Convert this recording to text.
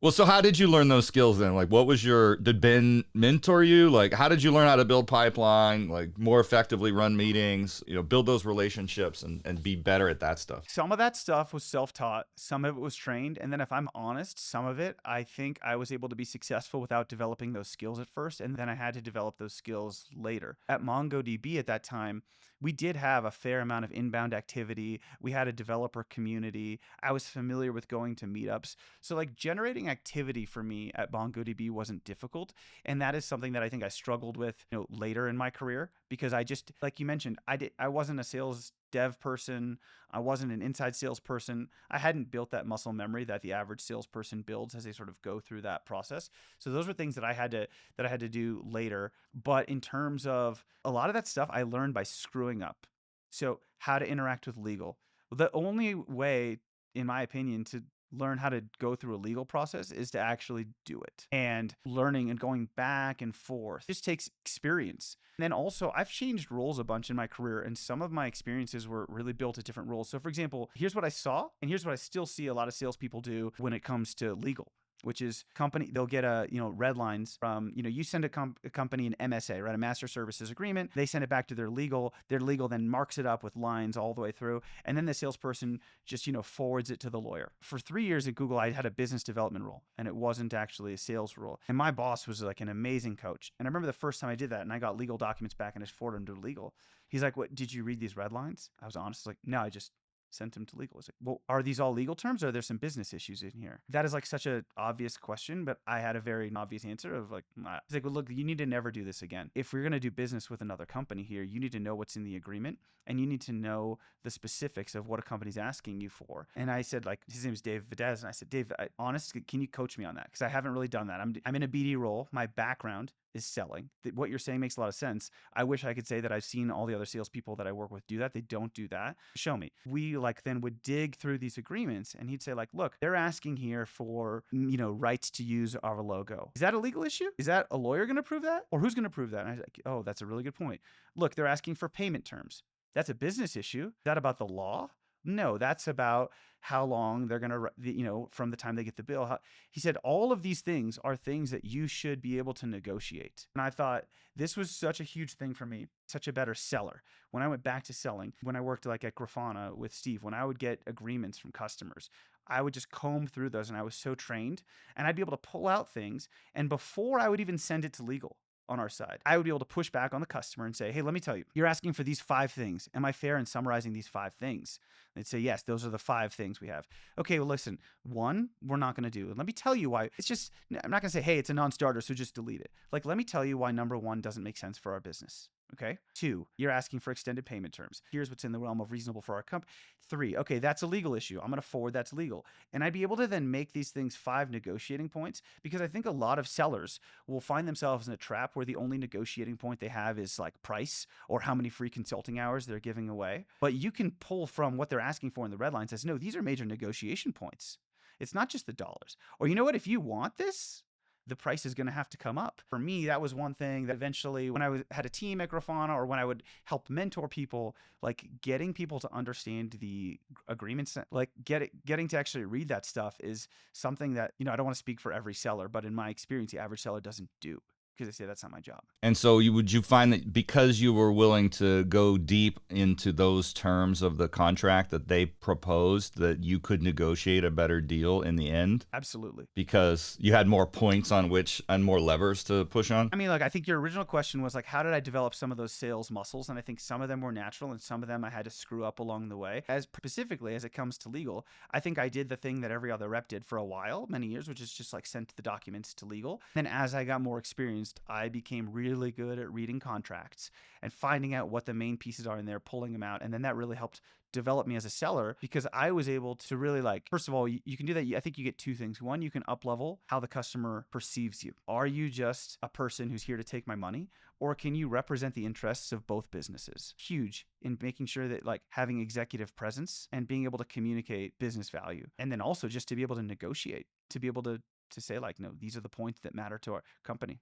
Well, so how did you learn those skills then? Like, did Ben mentor you? Like, how did you learn how to build pipeline, like more effectively run meetings, build those relationships and be better at that stuff? Some of that stuff was self-taught, some of it was trained, and then if I'm honest, some of it I think I was able to be successful without developing those skills at first, and then I had to develop those skills later. At MongoDB at that time, we did have a fair amount of inbound activity. We had a developer community. I was familiar with going to meetups. So like generating activity for me at MongoDB wasn't difficult, and that is something that I think I struggled with, later in my career because I just like you mentioned, I wasn't a sales dev person. I wasn't an inside salesperson. I hadn't built that muscle memory that the average salesperson builds as they sort of go through that process. So those were things that I had to do later. But in terms of a lot of that stuff, I learned by screwing up. So how to interact with legal. The only way, in my opinion, to learn how to go through a legal process is to actually do it. And learning and going back and forth just takes experience. And then also, I've changed roles a bunch in my career, and some of my experiences were really built at different roles. So, for example, here's what I saw, and here's what I still see a lot of salespeople do when it comes to legal, which is they'll get red lines from, you send a company an MSA, right, a master services agreement. They send it back to their legal then marks it up with lines all the way through, and then the salesperson just forwards it to the lawyer. For 3 years at Google, I had a business development role, and it wasn't actually a sales role, and my boss was like an amazing coach. And I remember the first time I did that, and I got legal documents back and I just forwarded them to legal. He's like, "What, did you read these red lines?" I was honest, like, "No, I just sent him to legal." It's like, "Well, are these all legal terms, or are there some business issues in here?" That is like such an obvious question, but I had a very obvious answer of like, he's like, "Well, look, you need to never do this again. If we're going to do business with another company here, you need to know what's in the agreement, and you need to know the specifics of what a company's asking you for." And I said, like, his name is Dave Videz, and I said, "Dave, honestly, can you coach me on that? Because I haven't really done that. I'm in a BD role. My background is selling. What you're saying makes a lot of sense. I wish I could say that I've seen all the other salespeople that I work with do that. They don't do that. Show me." We like then would dig through these agreements, and he'd say like, "Look, they're asking here for rights to use our logo. Is that a legal issue? Is that a lawyer going to prove that, or who's going to prove that?" And I was like, "Oh, that's a really good point. Look, they're asking for payment terms. That's a business issue. Is that about the law? No, that's about how long they're going to, from the time they get the bill." He said, "All of these things are things that you should be able to negotiate." And I thought this was such a huge thing for me, such a better seller. When I went back to selling, when I worked like at Grafana with Steve, when I would get agreements from customers, I would just comb through those, and I was so trained, and I'd be able to pull out things. And before I would even send it to legal on our side, I would be able to push back on the customer and say, "Hey, let me tell you, you're asking for these 5 things. Am I fair in summarizing these 5 things?" They'd say, "Yes, those are the 5 things we have." "Okay, well, listen, one, we're not going to do. And let me tell you why. It's just, I'm not going to say, 'Hey, it's a non-starter, so just delete it.' Like, let me tell you why number one doesn't make sense for our business. Okay. 2, you're asking for extended payment terms. Here's what's in the realm of reasonable for our company. 3, okay, that's a legal issue. I'm going to forward that to legal." And I'd be able to then make these things 5 negotiating points, because I think a lot of sellers will find themselves in a trap where the only negotiating point they have is like price or how many free consulting hours they're giving away. But you can pull from what they're asking for in the red line, says, "No, these are major negotiation points. It's not just the dollars." Or, "You know what? If you want this, the price is going to have to come up." For me, that was one thing that eventually, when I had a team at Grafana, or when I would help mentor people, like getting people to understand the agreements, like getting to actually read that stuff is something that, I don't want to speak for every seller, but in my experience, the average seller doesn't do, because they say that's not my job. And so would you find that because you were willing to go deep into those terms of the contract that they proposed, that you could negotiate a better deal in the end Absolutely. because you had more points on which and more levers to push on? I mean, like, I think your original question was like, how did I develop some of those sales muscles? And I think some of them were natural, and some of them I had to screw up along the way. As specifically as it comes to legal, I think I did the thing that every other rep did for a while, many years, which is just like sent the documents to legal. Then as I got more experienced, I became really good at reading contracts and finding out what the main pieces are in there, pulling them out. And then that really helped develop me as a seller, because I was able to really, like, first of all, you can do that. I think you get 2 things. One, you can up level how the customer perceives you. Are you just a person who's here to take my money, or can you represent the interests of both businesses? Huge in making sure that, like, having executive presence and being able to communicate business value. And then also just to be able to negotiate, to be able to say like, "No, these are the points that matter to our company."